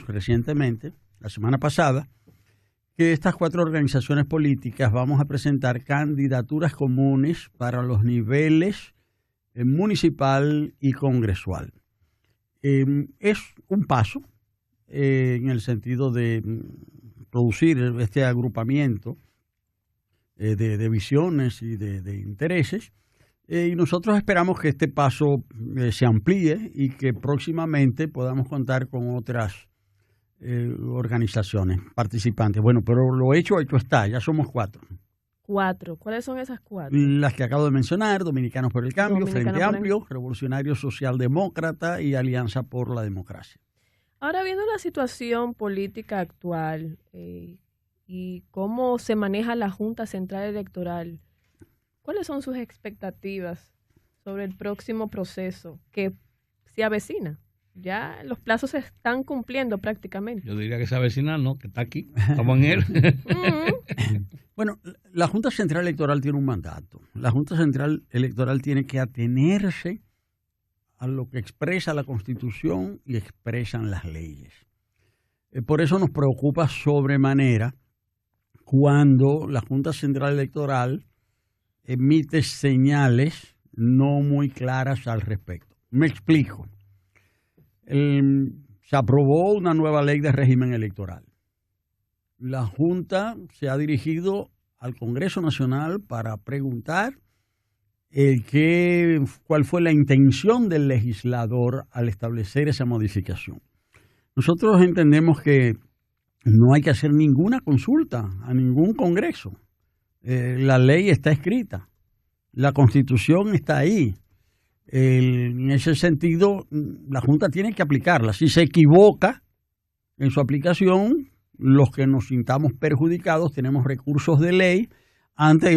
recientemente, la semana pasada, que estas 4 organizaciones políticas vamos a presentar candidaturas comunes para los niveles municipal y congresual. Es un paso en el sentido de producir este agrupamiento de visiones y de intereses, y nosotros esperamos que este paso se amplíe y que próximamente podamos contar con otras organizaciones participantes. Bueno, pero lo hecho está, ya somos 4. 4. ¿Cuáles son esas 4? Las que acabo de mencionar: Dominicanos por el Cambio, Frente Amplio, Revolucionario Socialdemócrata y Alianza por la Democracia. Ahora, viendo la situación política actual y cómo se maneja la Junta Central Electoral, ¿cuáles son sus expectativas sobre el próximo proceso que se avecina? Ya los plazos se están cumpliendo prácticamente. Yo diría que se avecina, no, que está aquí, estamos en él. Bueno, la Junta Central Electoral tiene un mandato. La Junta Central Electoral tiene que atenerse a lo que expresa la Constitución y expresan las leyes. Por eso nos preocupa sobremanera cuando la Junta Central Electoral emite señales no muy claras al respecto. Me explico. Se aprobó una nueva ley de régimen electoral. La Junta se ha dirigido al Congreso Nacional para preguntar cuál fue la intención del legislador al establecer esa modificación. Nosotros entendemos que no hay que hacer ninguna consulta a ningún Congreso. La ley está escrita, la Constitución está ahí. En ese sentido, la Junta tiene que aplicarla. Si se equivoca en su aplicación, los que nos sintamos perjudicados tenemos recursos de ley ante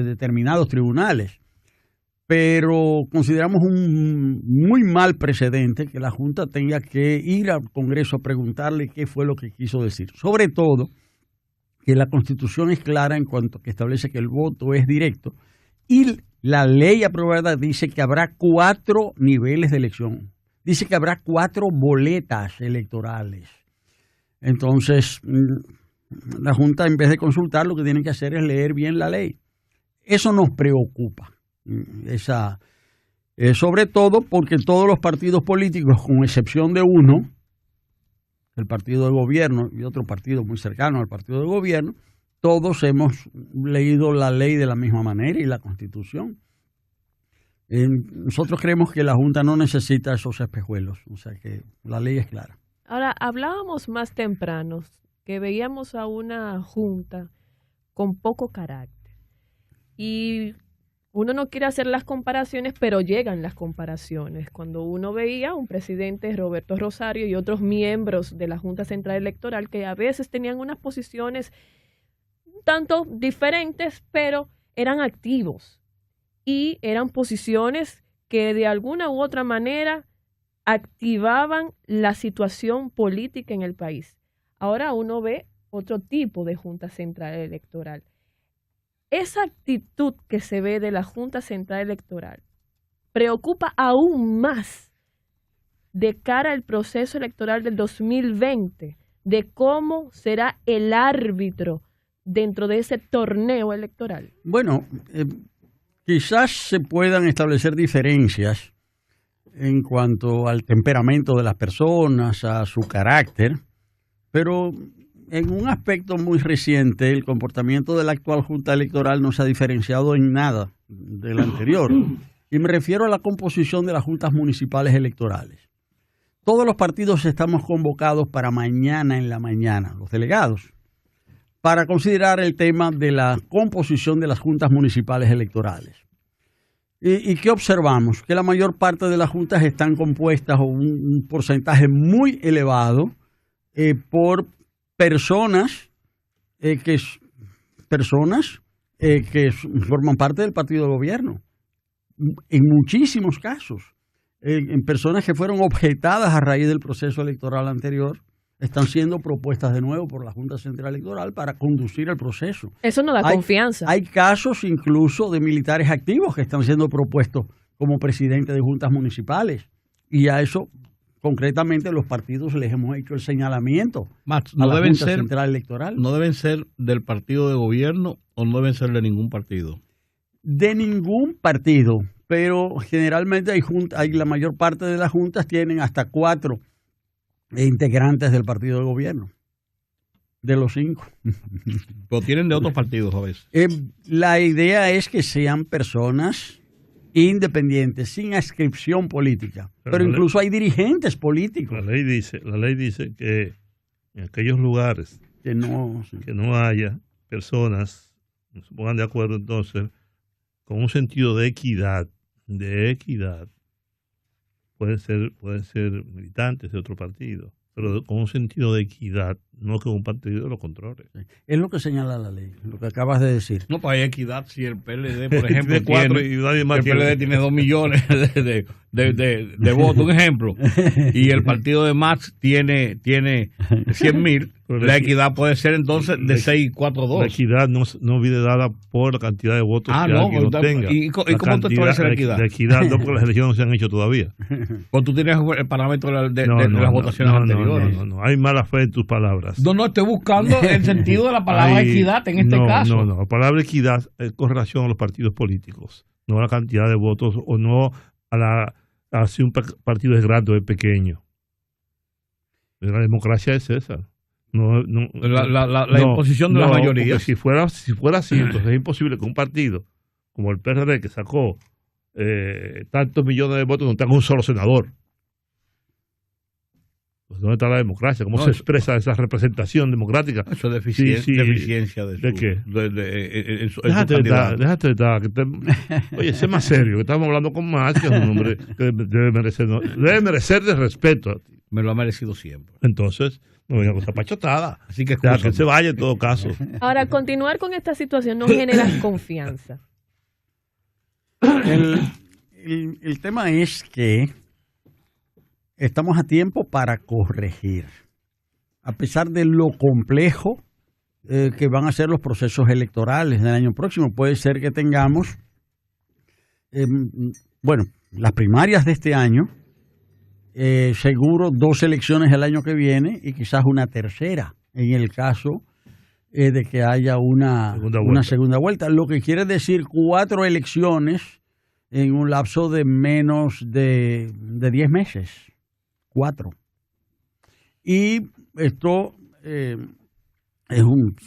determinados tribunales. Pero consideramos un muy mal precedente que la Junta tenga que ir al Congreso a preguntarle qué fue lo que quiso decir. Sobre todo, que la Constitución es clara en cuanto que establece que el voto es directo y la ley aprobada dice que habrá 4 niveles de elección. Dice que habrá 4 boletas electorales. Entonces, la Junta, en vez de consultar, lo que tiene que hacer es leer bien la ley. Eso nos preocupa. Sobre todo porque todos los partidos políticos, con excepción de uno, el partido de gobierno y otro partido muy cercano al partido de gobierno, todos hemos leído la ley de la misma manera y la Constitución. Nosotros creemos que la Junta no necesita esos espejuelos, o sea que la ley es clara. Ahora, hablábamos más temprano que veíamos a una Junta con poco carácter. Y uno no quiere hacer las comparaciones, pero llegan las comparaciones. Cuando uno veía a un presidente, Roberto Rosario, y otros miembros de la Junta Central Electoral que a veces tenían unas posiciones un tanto diferentes, pero eran activos. Y eran posiciones que de alguna u otra manera activaban la situación política en el país. Ahora uno ve otro tipo de Junta Central Electoral. Esa actitud que se ve de la Junta Central Electoral preocupa aún más de cara al proceso electoral del 2020, de cómo será el árbitro dentro de ese torneo electoral. Bueno, quizás se puedan establecer diferencias en cuanto al temperamento de las personas, a su carácter, pero en un aspecto muy reciente el comportamiento de la actual Junta Electoral no se ha diferenciado en nada del anterior. Y me refiero a la composición de las juntas municipales electorales. Todos los partidos estamos convocados para mañana en la mañana, los delegados, para considerar el tema de la composición de las juntas municipales electorales. ¿Y qué observamos? Que la mayor parte de las juntas están compuestas, o un porcentaje muy elevado, por personas que forman parte del partido de gobierno. En muchísimos casos, en personas que fueron objetadas a raíz del proceso electoral anterior, están siendo propuestas de nuevo por la Junta Central Electoral para conducir el proceso. Eso no da confianza. Hay casos incluso de militares activos que están siendo propuestos como presidentes de juntas municipales. Y a eso concretamente los partidos les hemos hecho el señalamiento Max, a la Junta Central Electoral. ¿No deben ser del partido de gobierno o no deben ser de ningún partido? De ningún partido, pero generalmente la mayor parte de las juntas tienen hasta 4 integrantes del partido de gobierno, de los 5. Pero tienen de otros partidos a veces. La idea es que sean personas independientes, sin adscripción política, pero incluso hay dirigentes políticos. La ley dice que en aquellos lugares que no haya personas que se pongan de acuerdo, entonces, con un sentido de equidad, pueden ser militantes de otro partido, pero con un sentido de equidad, no que un partido lo controle. Es lo que señala la ley, lo que acabas de decir. No, pues hay equidad si el PLD, por ejemplo, de 4 y nadie más el PLD tiene 2 millones de votos, un ejemplo, y el partido de Max tiene 100,000, la equidad puede ser entonces de 6-4-2. La equidad no viene dada por la cantidad de votos que alguien tenga. ¿Y cómo tú estableces la equidad? La equidad no, porque las elecciones no se han hecho todavía. O tú tienes el parámetro de las votaciones anteriores. No, hay mala fe en tus palabras. No, estoy buscando el sentido de la palabra equidad en este caso. No, la palabra equidad es con relación a los partidos políticos, no a la cantidad de votos o no a si un partido es grande o es pequeño. La democracia es esa. La imposición de la mayoría. Si fuera así, entonces es imposible que un partido como el PRD, que sacó tantos millones de votos, no tenga un solo senador. Pues ¿dónde está la democracia? ¿Cómo se expresa esa representación democrática? Eso es deficiencia ¿De qué? Déjate de estar. Oye, sé más serio, que estamos hablando con Max, que es un hombre que debe merecer de respeto. Me lo ha merecido siempre. Entonces, no venga con esa pachotada. Así que que se vaya en todo caso. Ahora, continuar con esta situación no genera confianza. El tema es que estamos a tiempo para corregir, a pesar de lo complejo que van a ser los procesos electorales del año próximo. Puede ser que tengamos, las primarias de este año, seguro 2 elecciones el año que viene y quizás una tercera en el caso de que haya una segunda vuelta, lo que quiere decir 4 elecciones en un lapso de menos de 10 meses. 4. Y esto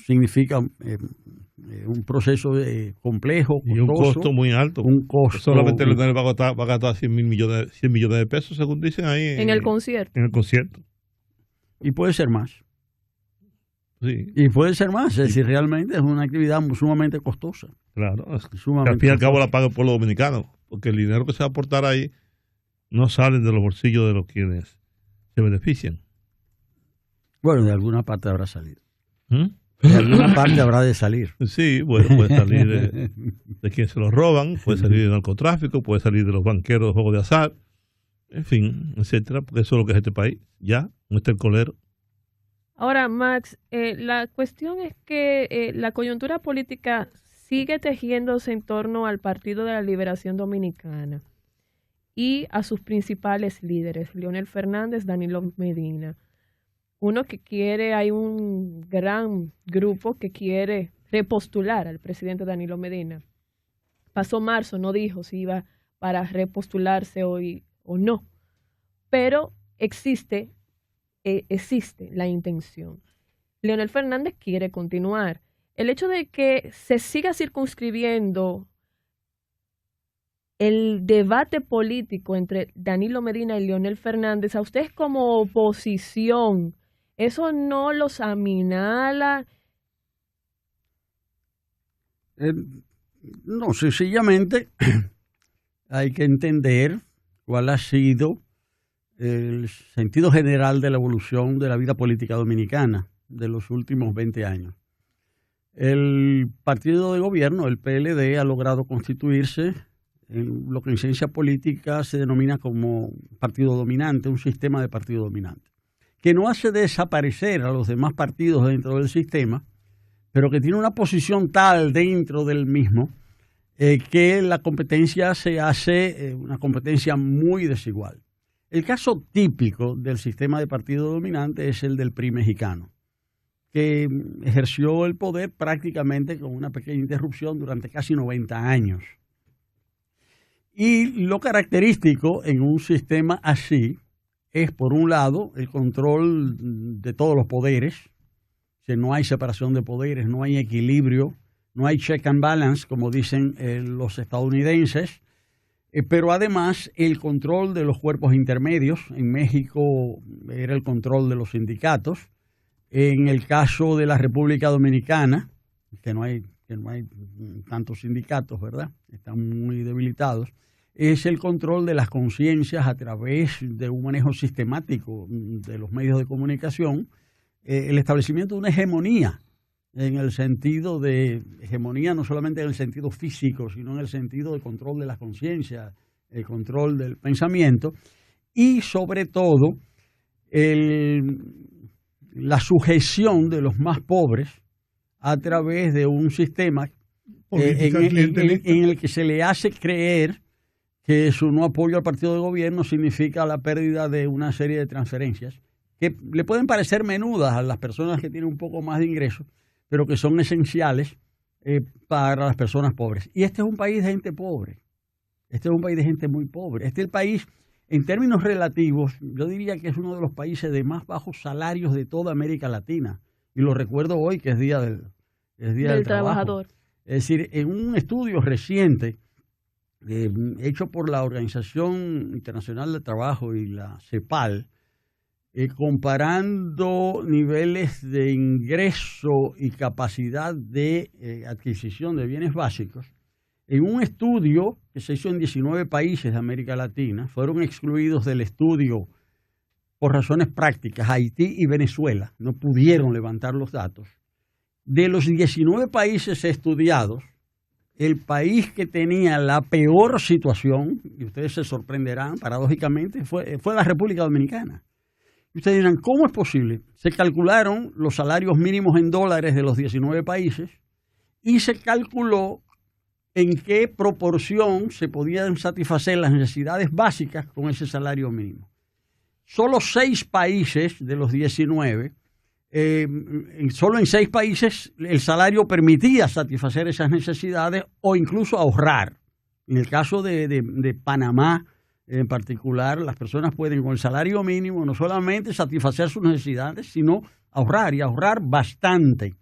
significa un proceso complejo, costoso, y un costo muy alto. Solamente el va a gastar 100 millones de pesos, según dicen ahí. En el concierto. En el concierto. Y puede ser más. Sí. Y puede ser más, es decir, realmente es una actividad sumamente costosa. Claro, al fin y al cabo la paga el pueblo dominicano, porque el dinero que se va a aportar ahí no sale de los bolsillos de los quienes se benefician. Bueno, de alguna parte habrá salido. De alguna parte habrá de salir. Sí, bueno, puede salir de quienes se los roban, puede salir del narcotráfico, puede salir de los banqueros de juegos de azar, en fin, etcétera, porque eso es lo que es este país, ya, no está el colero. Ahora, Max, la cuestión es que la coyuntura política sigue tejiéndose en torno al Partido de la Liberación Dominicana y a sus principales líderes, Leonel Fernández, Danilo Medina. Hay un gran grupo que quiere repostular al presidente Danilo Medina. Pasó marzo, no dijo si iba para repostularse hoy o no, pero existe la intención. Leonel Fernández quiere continuar. El hecho de que se siga circunscribiendo el debate político entre Danilo Medina y Leonel Fernández, a ustedes como oposición, ¿eso no los aminala? No, sencillamente hay que entender cuál ha sido el sentido general de la evolución de la vida política dominicana de los últimos 20 años. El partido de gobierno, el PLD, ha logrado constituirse en lo que en ciencia política se denomina como partido dominante, un sistema de partido dominante, que no hace desaparecer a los demás partidos dentro del sistema, pero que tiene una posición tal dentro del mismo que la competencia se hace una competencia muy desigual. El caso típico del sistema de partido dominante es el del PRI mexicano, que ejerció el poder prácticamente con una pequeña interrupción durante casi 90 años. Y lo característico en un sistema así es, por un lado, el control de todos los poderes, que no hay separación de poderes, no hay equilibrio, no hay check and balance, como dicen los estadounidenses, pero además el control de los cuerpos intermedios. En México era el control de los sindicatos. En el caso de la República Dominicana, que no hay tantos sindicatos, ¿verdad? Están muy debilitados. Es el control de las conciencias a través de un manejo sistemático de los medios de comunicación, el establecimiento de una hegemonía, en el sentido de hegemonía no solamente en el sentido físico, sino en el sentido de control de las conciencias, el control del pensamiento y sobre todo la sujeción de los más pobres a través de un sistema en el que se le hace creer que su no apoyo al partido de gobierno significa la pérdida de una serie de transferencias que le pueden parecer menudas a las personas que tienen un poco más de ingresos, pero que son esenciales para las personas pobres. Y este es un país de gente pobre. Este es un país de gente muy pobre. Este es el país, en términos relativos, yo diría que es uno de los países de más bajos salarios de toda América Latina. Y lo recuerdo hoy, que es Día del Trabajador. Es decir, en un estudio reciente hecho por la Organización Internacional del Trabajo y la CEPAL, comparando niveles de ingreso y capacidad de adquisición de bienes básicos, en un estudio que se hizo en 19 países de América Latina, fueron excluidos del estudio por razones prácticas Haití y Venezuela, no pudieron levantar los datos. De los 19 países estudiados, el país que tenía la peor situación, y ustedes se sorprenderán, paradójicamente, fue la República Dominicana. Y ustedes dirán, ¿cómo es posible? Se calcularon los salarios mínimos en dólares de los 19 países y se calculó en qué proporción se podían satisfacer las necesidades básicas con ese salario mínimo. Solo 6 países de los 19, solo en 6 países el salario permitía satisfacer esas necesidades o incluso ahorrar. En el caso de Panamá, en particular, las personas pueden con el salario mínimo no solamente satisfacer sus necesidades, sino ahorrar y ahorrar bastante.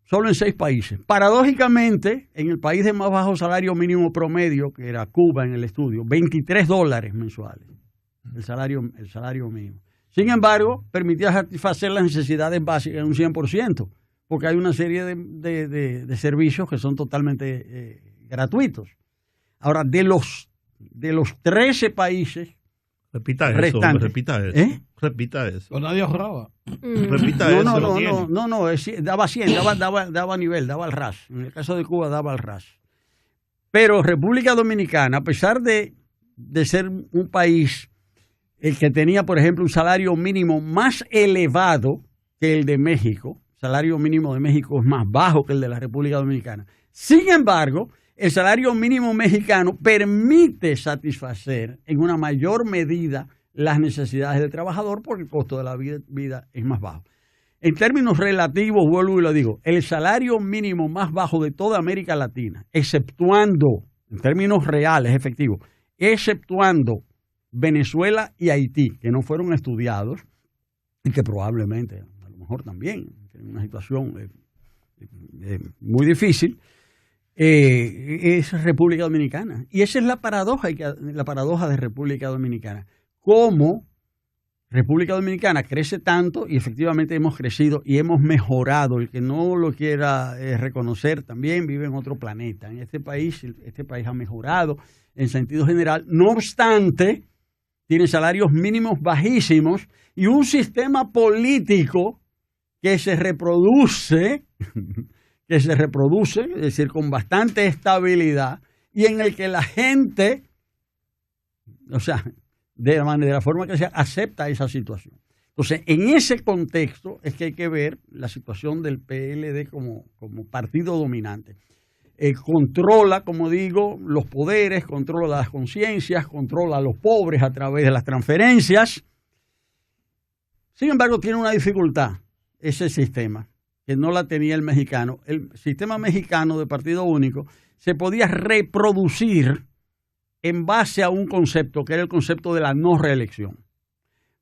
Solo en 6 países. Paradójicamente, en el país de más bajo salario mínimo promedio, que era Cuba en el estudio, $23 mensuales, el salario mínimo. Sin embargo, permitía satisfacer las necesidades básicas en un 100%, porque hay una serie de servicios que son totalmente gratuitos. Ahora, de los 13 países repita restantes, eso. Repita eso. O nadie ahorraba. Repita eso. No, daba 100, daba nivel, daba al ras. En el caso de Cuba daba al ras. Pero República Dominicana, a pesar de ser un país el que tenía, por ejemplo, un salario mínimo más elevado que el de México, el salario mínimo de México es más bajo que el de la República Dominicana. Sin embargo, el salario mínimo mexicano permite satisfacer en una mayor medida las necesidades del trabajador porque el costo de la vida es más bajo. En términos relativos, vuelvo y lo digo, el salario mínimo más bajo de toda América Latina, exceptuando, en términos reales, efectivos, exceptuando Venezuela y Haití, que no fueron estudiados y que probablemente, a lo mejor también, tienen una situación muy difícil, es República Dominicana. Y esa es la paradoja de República Dominicana. Cómo República Dominicana crece tanto y efectivamente hemos crecido y hemos mejorado. El que no lo quiera reconocer también vive en otro planeta. En este país ha mejorado en sentido general. No obstante, tiene salarios mínimos bajísimos y un sistema político que se reproduce, es decir, con bastante estabilidad y en el que la gente, o sea, de la forma que se acepta esa situación. Entonces, en ese contexto es que hay que ver la situación del PLD como partido dominante. controla, como digo, los poderes, controla las conciencias, controla a los pobres a través de las transferencias. Sin embargo, tiene una dificultad ese sistema, que no la tenía el mexicano. El sistema mexicano de partido único se podía reproducir en base a un concepto, que era el concepto de la no reelección.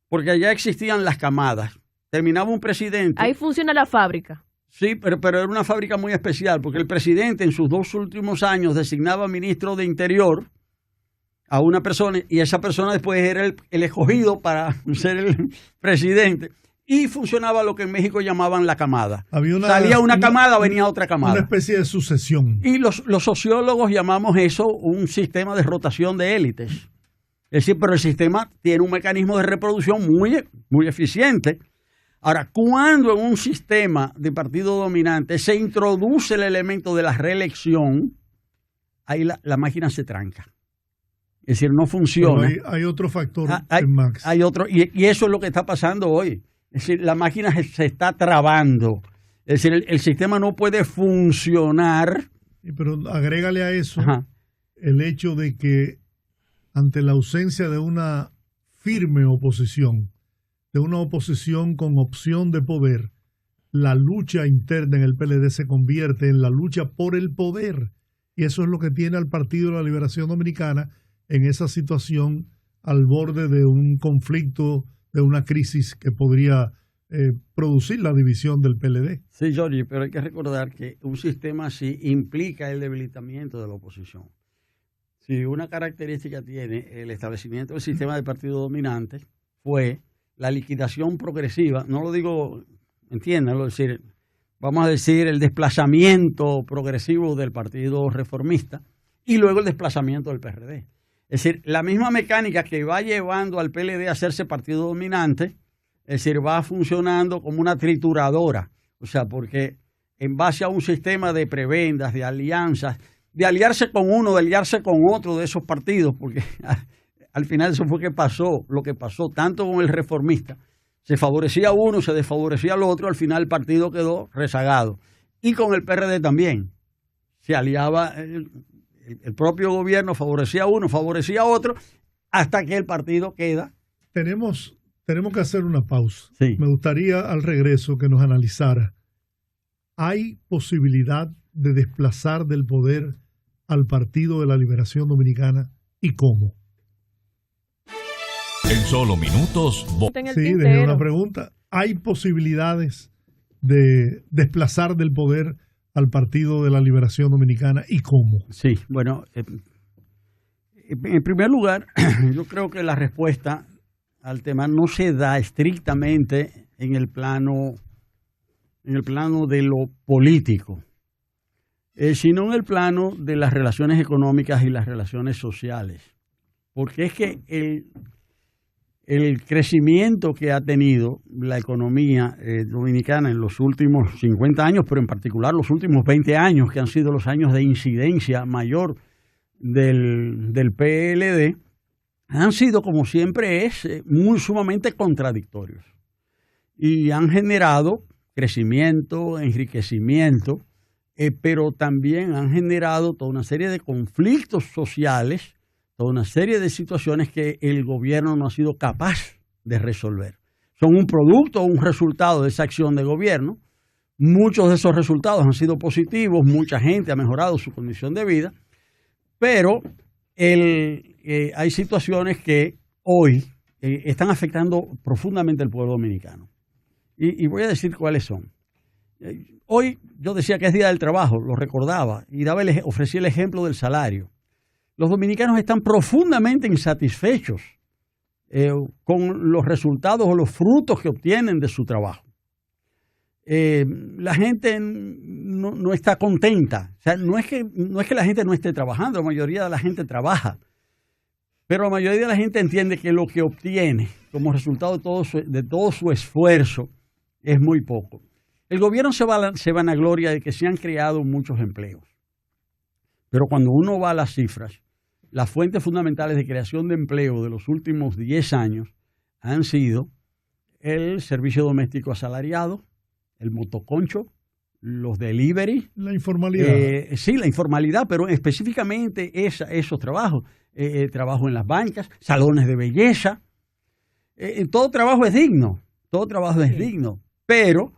Porque allá existían las camadas. Terminaba un presidente. Ahí funciona la fábrica. Sí, pero era una fábrica muy especial, porque el presidente en sus 2 últimos años designaba ministro de Interior a una persona, y esa persona después era el escogido para ser el presidente. Y funcionaba lo que en México llamaban la camada. Salía una camada, venía otra camada. Una especie de sucesión. Y los sociólogos llamamos eso un sistema de rotación de élites. Es decir, pero el sistema tiene un mecanismo de reproducción muy eficiente. Ahora, cuando en un sistema de partido dominante se introduce el elemento de la reelección, ahí la máquina se tranca. Es decir, no funciona. Pero hay otro factor, Max. Hay otro, y eso es lo que está pasando hoy. Es decir, la máquina se está trabando. Es decir, el sistema no puede funcionar. Pero agrégale a eso el hecho de que ante la ausencia de una firme oposición, de una oposición con opción de poder, la lucha interna en el PLD se convierte en la lucha por el poder. Y eso es lo que tiene al Partido de la Liberación Dominicana en esa situación al borde de un conflicto, de una crisis que podría producir la división del PLD. Sí, Jorge, pero hay que recordar que un sistema así implica el debilitamiento de la oposición. Si una característica tiene el establecimiento del sistema de partido dominante fue la liquidación progresiva, no lo digo, entiéndanlo, es decir, vamos a decir el desplazamiento progresivo del Partido Reformista y luego el desplazamiento del PRD. Es decir, la misma mecánica que va llevando al PLD a hacerse partido dominante, es decir, va funcionando como una trituradora. O sea, porque en base a un sistema de prebendas, de alianzas, de aliarse con uno, de aliarse con otro de esos partidos, porque al final eso fue lo que pasó tanto con el Reformista. Se favorecía a uno, se desfavorecía al otro, al final el partido quedó rezagado. Y con el PRD también. Se aliaba, el propio gobierno favorecía a uno, favorecía a otro, hasta que el partido queda. Tenemos que hacer una pausa. Sí. Me gustaría al regreso que nos analizara. ¿Hay posibilidad de desplazar del poder al Partido de la Liberación Dominicana y cómo? En solo minutos. Sí, dejé una pregunta. ¿Hay posibilidades de desplazar del poder al Partido de la Liberación Dominicana y cómo? Sí, bueno, en primer lugar, yo creo que la respuesta al tema no se da estrictamente en el plano de lo político, sino en el plano de las relaciones económicas y las relaciones sociales. Porque es que el crecimiento que ha tenido la economía dominicana en los últimos 50 años, pero en particular los últimos 20 años, que han sido los años de incidencia mayor del PLD, han sido, como siempre es, muy sumamente contradictorios. Y han generado crecimiento, enriquecimiento, pero también han generado toda una serie de conflictos sociales, toda una serie de situaciones que el gobierno no ha sido capaz de resolver. Son un producto o un resultado de esa acción de gobierno. Muchos de esos resultados han sido positivos, mucha gente ha mejorado su condición de vida, pero hay situaciones que hoy están afectando profundamente al pueblo dominicano. Y voy a decir cuáles son. Hoy yo decía que es Día del Trabajo, lo recordaba, y ofrecía el ejemplo del salario. Los dominicanos están profundamente insatisfechos con los resultados o los frutos que obtienen de su trabajo. La gente no está contenta. O sea, no es que la gente no esté trabajando, la mayoría de la gente trabaja. Pero la mayoría de la gente entiende que lo que obtiene como resultado de todo su esfuerzo es muy poco. El gobierno se vanagloria de que se han creado muchos empleos. Pero cuando uno va a las cifras, las fuentes fundamentales de creación de empleo de los últimos 10 años han sido el servicio doméstico asalariado, el motoconcho, los delivery. La informalidad. Sí, la informalidad, pero específicamente esos trabajos. Trabajo en las bancas, salones de belleza. Todo trabajo es digno, pero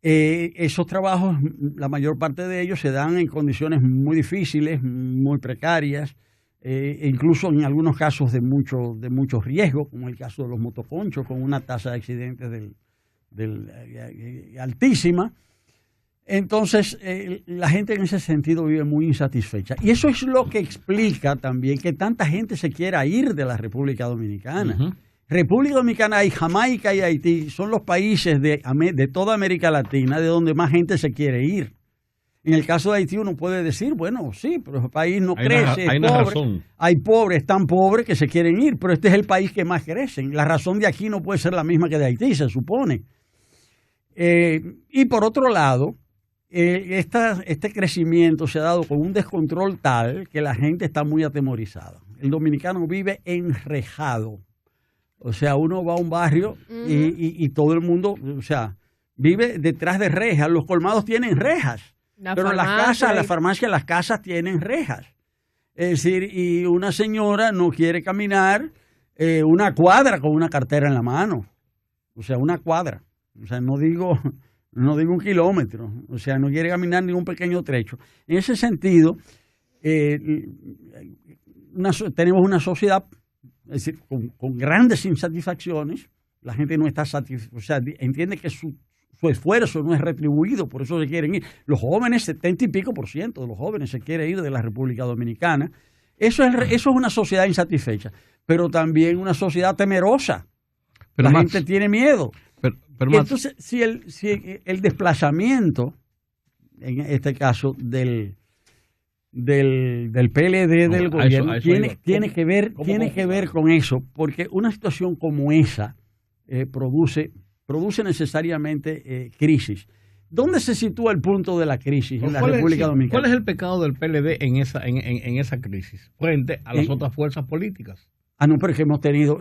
esos trabajos, la mayor parte de ellos se dan en condiciones muy difíciles, muy precarias, incluso en algunos casos de mucho riesgo, como el caso de los motoconchos, con una tasa de accidentes altísima. Entonces, la gente en ese sentido vive muy insatisfecha. Y eso es lo que explica también que tanta gente se quiera ir de la República Dominicana. Uh-huh. República Dominicana y Jamaica y Haití son los países de toda América Latina de donde más gente se quiere ir. En el caso de Haití uno puede decir, bueno, sí, pero el país no crece, es pobre. Hay pobres, tan pobres que se quieren ir, pero este es el país que más crece. La razón de aquí no puede ser la misma que de Haití, se supone. Y por otro lado, este crecimiento se ha dado con un descontrol tal que la gente está muy atemorizada. El dominicano vive enrejado. O sea, uno va a un barrio y todo el mundo, o sea, vive detrás de rejas. Los colmados tienen rejas, pero las farmacias, las casas tienen rejas. Es decir, y una señora no quiere caminar una cuadra con una cartera en la mano. O sea, una cuadra. O sea, no digo 1 kilómetro, o sea, no quiere caminar ni un pequeño trecho. En ese sentido, tenemos una sociedad, es decir, con grandes insatisfacciones. La gente no está satisfecha, o sea, entiende que su esfuerzo no es retribuido, por eso se quieren ir. Los jóvenes, 70 y pico % de los jóvenes se quieren ir de la República Dominicana. Eso es una sociedad insatisfecha, pero también una sociedad temerosa. Pero la gente tiene miedo. Pero entonces, si el desplazamiento, en este caso del PLD del gobierno, tiene que ver con eso, porque una situación como esa produce necesariamente crisis. ¿Dónde se sitúa el punto de la crisis en la República Dominicana? ¿Cuál es el pecado del PLD en esa crisis frente a las otras fuerzas políticas? No, pero es que hemos tenido,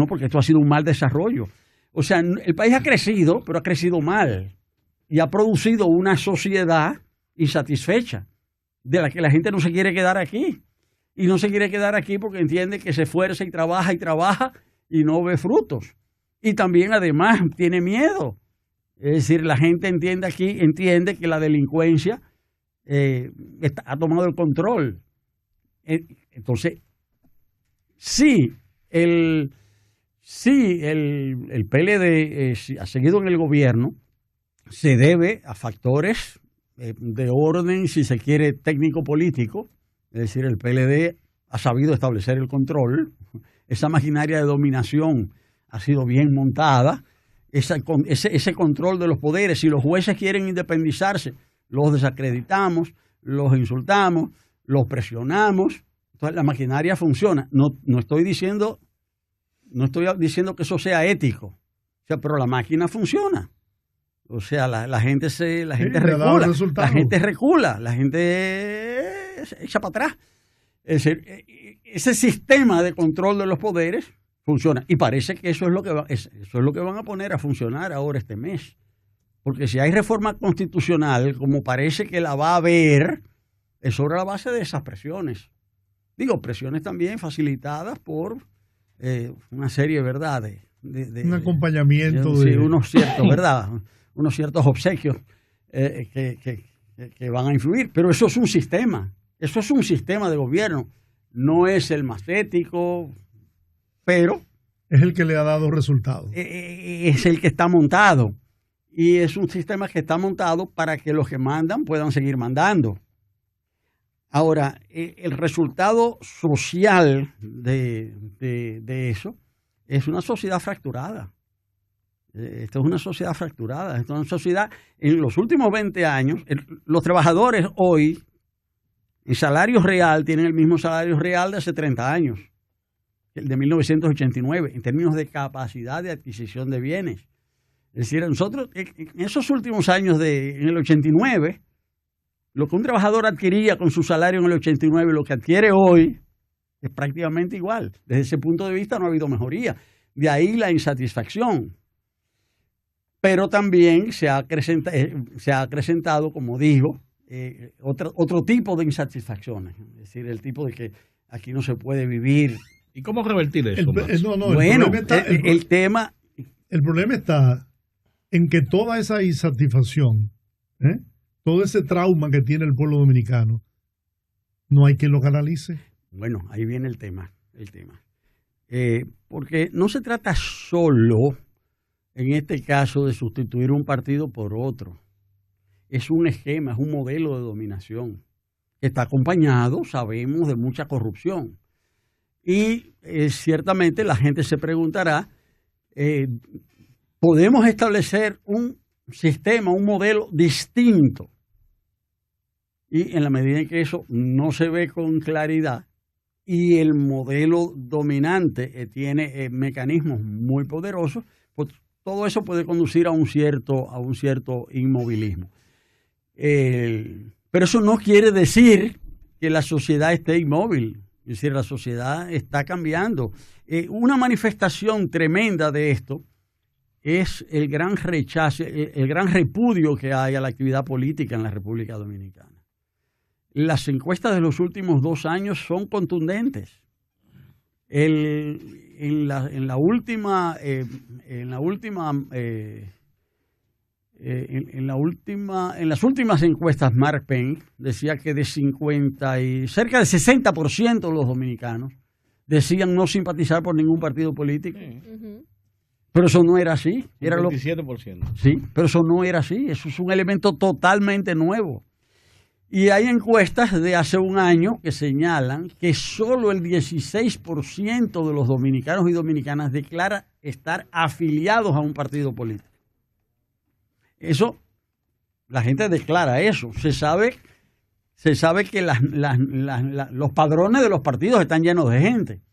porque esto ha sido un mal desarrollo. O sea, el país ha crecido, pero ha crecido mal y ha producido una sociedad insatisfecha de la que la gente no se quiere quedar aquí. Y no se quiere quedar aquí porque entiende que se esfuerza y trabaja y no ve frutos. Y también, además, tiene miedo. Es decir, la gente entiende que la delincuencia ha tomado el control. Entonces, sí, el PLD ha seguido en el gobierno, se debe a factores de orden, si se quiere, técnico-político. Es decir, el PLD ha sabido establecer el control. Esa maquinaria de dominación ha sido bien montada. Ese control de los poderes. Si los jueces quieren independizarse, los desacreditamos, los insultamos, los presionamos. Entonces la maquinaria funciona. No estoy diciendo que eso sea ético, o sea, pero la máquina funciona. O sea, la gente recula, la gente se echa para atrás. Es decir, ese sistema de control de los poderes funciona. Y parece que eso es lo que van a poner a funcionar ahora este mes. Porque si hay reforma constitucional, como parece que la va a haber, es sobre la base de esas presiones. Digo, presiones también facilitadas por una serie, ¿verdad? Un acompañamiento unos ciertos obsequios que van a influir. Pero eso es un sistema. Eso es un sistema de gobierno. No es el más ético, pero es el que le ha dado resultados. Es el que está montado. Y es un sistema que está montado para que los que mandan puedan seguir mandando. Ahora, el resultado social de eso es una sociedad fracturada. Esto es una sociedad fracturada. Esto es una sociedad, en los últimos 20 años, los trabajadores hoy, en salario real, tienen el mismo salario real de hace 30 años, el de 1989, en términos de capacidad de adquisición de bienes. Es decir, nosotros, en esos últimos años, en el 89, lo que un trabajador adquiría con su salario en el 89 y lo que adquiere hoy es prácticamente igual. Desde ese punto de vista no ha habido mejoría. De ahí la insatisfacción. pero también se ha acrecentado, como digo, otro tipo de insatisfacciones, es decir, el tipo de que aquí no se puede vivir. ¿Y cómo revertir eso? El problema está en que toda esa insatisfacción, todo ese trauma que tiene el pueblo dominicano, no hay quien lo canalice. Bueno, ahí viene el tema. Porque no se trata solo, en este caso, de sustituir un partido por otro. Es un esquema, es un modelo de dominación. Está acompañado, sabemos, de mucha corrupción. Y ciertamente la gente se preguntará, ¿podemos establecer un sistema, un modelo distinto? Y en la medida en que eso no se ve con claridad y el modelo dominante tiene mecanismos muy poderosos, pues todo eso puede conducir a un cierto inmovilismo. Pero eso no quiere decir que la sociedad esté inmóvil. Es decir, la sociedad está cambiando. Una manifestación tremenda de esto es el gran rechazo, el gran repudio que hay a la actividad política en la República Dominicana. Las encuestas de los últimos 2 años son contundentes. En las últimas encuestas, Mark Penn decía que cerca del 60% de los dominicanos decían no simpatizar por ningún partido político. Uh-huh. Pero eso no era así. Era 27%. Sí, pero eso no era así. Eso es un elemento totalmente nuevo. Y hay encuestas de hace un año que señalan que solo el 16% de los dominicanos y dominicanas declara estar afiliados a un partido político. Eso, la gente declara eso. Se sabe que los padrones de los partidos están llenos de gente.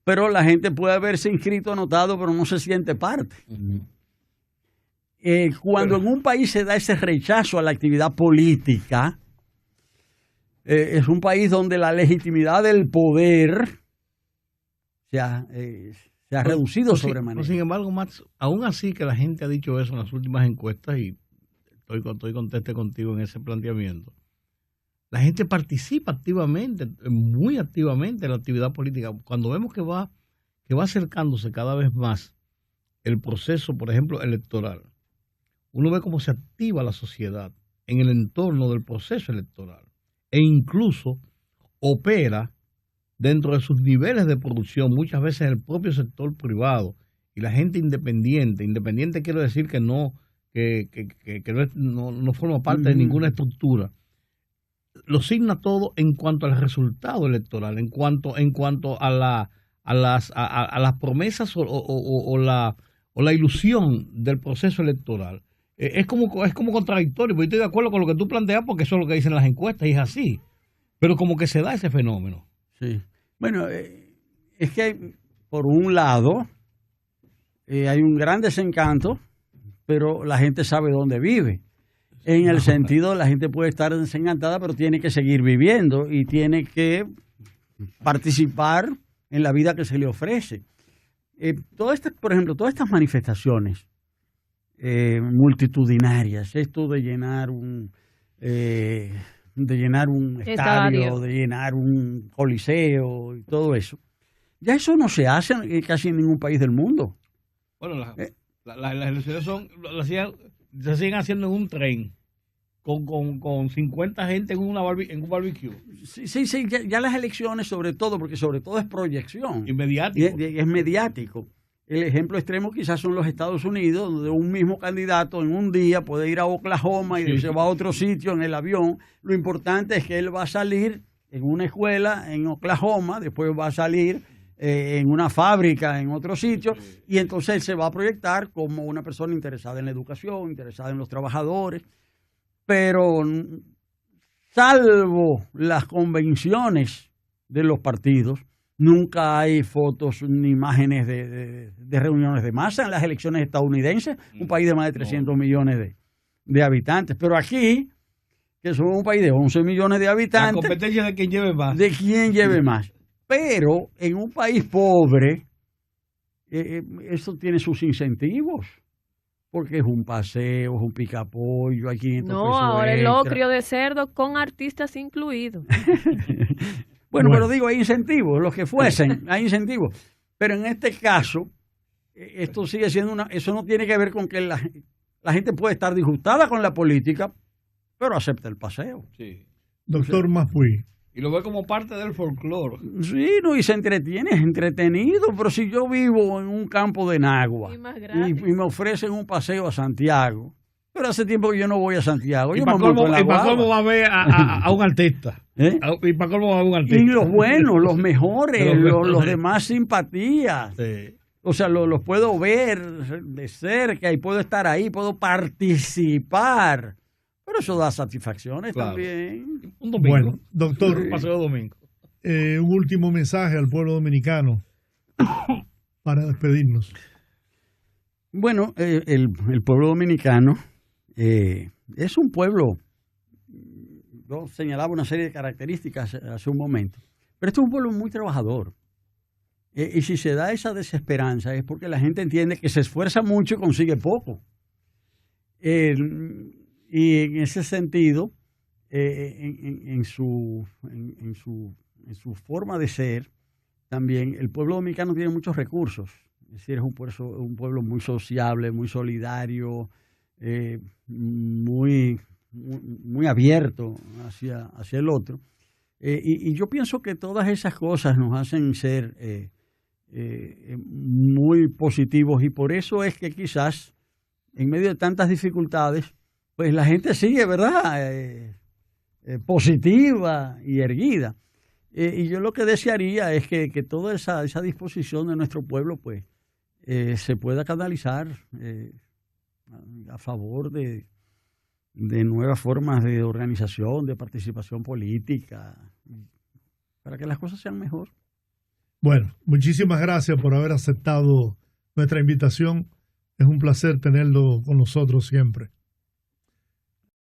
Pero la gente puede haberse inscrito, anotado, pero no se siente parte. Uh-huh. Cuando en un país se da ese rechazo a la actividad política, es un país donde la legitimidad del poder se ha reducido sobremanera. Sin embargo, Max, aún así que la gente ha dicho eso en las últimas encuestas, y estoy conteste contigo en ese planteamiento, la gente participa activamente, muy activamente en la actividad política. Cuando vemos que va acercándose cada vez más el proceso, por ejemplo, electoral, uno ve cómo se activa la sociedad en el entorno del proceso electoral e incluso opera dentro de sus niveles de producción, muchas veces en el propio sector privado, y la gente independiente quiero decir que no forma parte de ninguna estructura, lo signa todo en cuanto al resultado electoral, en cuanto a las promesas o la ilusión del proceso electoral. Es como contradictorio, porque estoy de acuerdo con lo que tú planteas, porque eso es lo que dicen las encuestas y es así, pero como que se da ese fenómeno. Sí. Bueno, es que por un lado hay un gran desencanto, pero la gente sabe dónde vive. En el sentido, la gente puede estar desencantada, pero tiene que seguir viviendo y tiene que participar en la vida que se le ofrece. Por ejemplo, todas estas manifestaciones multitudinarias, esto de llenar un estadio, de llenar un coliseo y todo eso, ya eso no se hace casi en ningún país del mundo. Bueno, las elecciones se siguen haciendo en un tren con 50 gente en un barbecue. Sí, ya las elecciones porque sobre todo es proyección. Y mediático. Es mediático. El ejemplo extremo quizás son los Estados Unidos, donde un mismo candidato en un día puede ir a Oklahoma y se va a otro sitio en el avión. Lo importante es que él va a salir en una escuela en Oklahoma, después va a salir en una fábrica en otro sitio, y entonces él se va a proyectar como una persona interesada en la educación, interesada en los trabajadores. Pero salvo las convenciones de los partidos, nunca hay fotos ni imágenes de reuniones de masa en las elecciones estadounidenses, un país de más de 300 millones de habitantes. Pero aquí, que somos un país de 11 millones de habitantes, la competencia de quién lleve más. De quién lleve más. Pero en un país pobre, eso tiene sus incentivos. porque es un paseo, es un picapollo, hay 500 No, pesos ahora el extra. locrio de cerdo con artistas incluidos. Bueno, pero digo, hay incentivos, los que fuesen, hay incentivos. Pero en este caso, esto sigue siendo eso no tiene que ver con que la gente puede estar disgustada con la política, pero acepta el paseo. Sí. Doctor Mafui. Y lo ve como parte del folclore. Sí, no, y se entretiene, es entretenido, pero si yo vivo en un campo de Nagua y me ofrecen un paseo a Santiago, pero hace tiempo que yo no voy a Santiago. Y para colmo va a ver a un artista. Y para colmo va a ver un artista. Y los buenos, los mejores, los de más simpatía. Sí. O sea, los puedo ver de cerca y puedo estar ahí, puedo participar. Pero eso da satisfacciones también. Un domingo. Bueno, doctor, un paseo domingo. Un último mensaje al pueblo dominicano para despedirnos. Bueno, el pueblo dominicano es un pueblo, yo señalaba una serie de características hace un momento, pero este es un pueblo muy trabajador. Y si se da esa desesperanza es porque la gente entiende que se esfuerza mucho y consigue poco. Y en ese sentido, en su forma de ser, también el pueblo dominicano tiene muchos recursos. Es decir, es un pueblo muy sociable, muy solidario, muy abierto hacia el otro. Y yo pienso que todas esas cosas nos hacen ser muy positivos, y por eso es que quizás en medio de tantas dificultades, pues la gente sigue, ¿verdad? Positiva y erguida. Y yo lo que desearía es que toda esa disposición de nuestro pueblo, pues, se pueda canalizar a favor de nuevas formas de organización, de participación política, para que las cosas sean mejor. Bueno, muchísimas gracias por haber aceptado nuestra invitación. Es un placer tenerlo con nosotros siempre.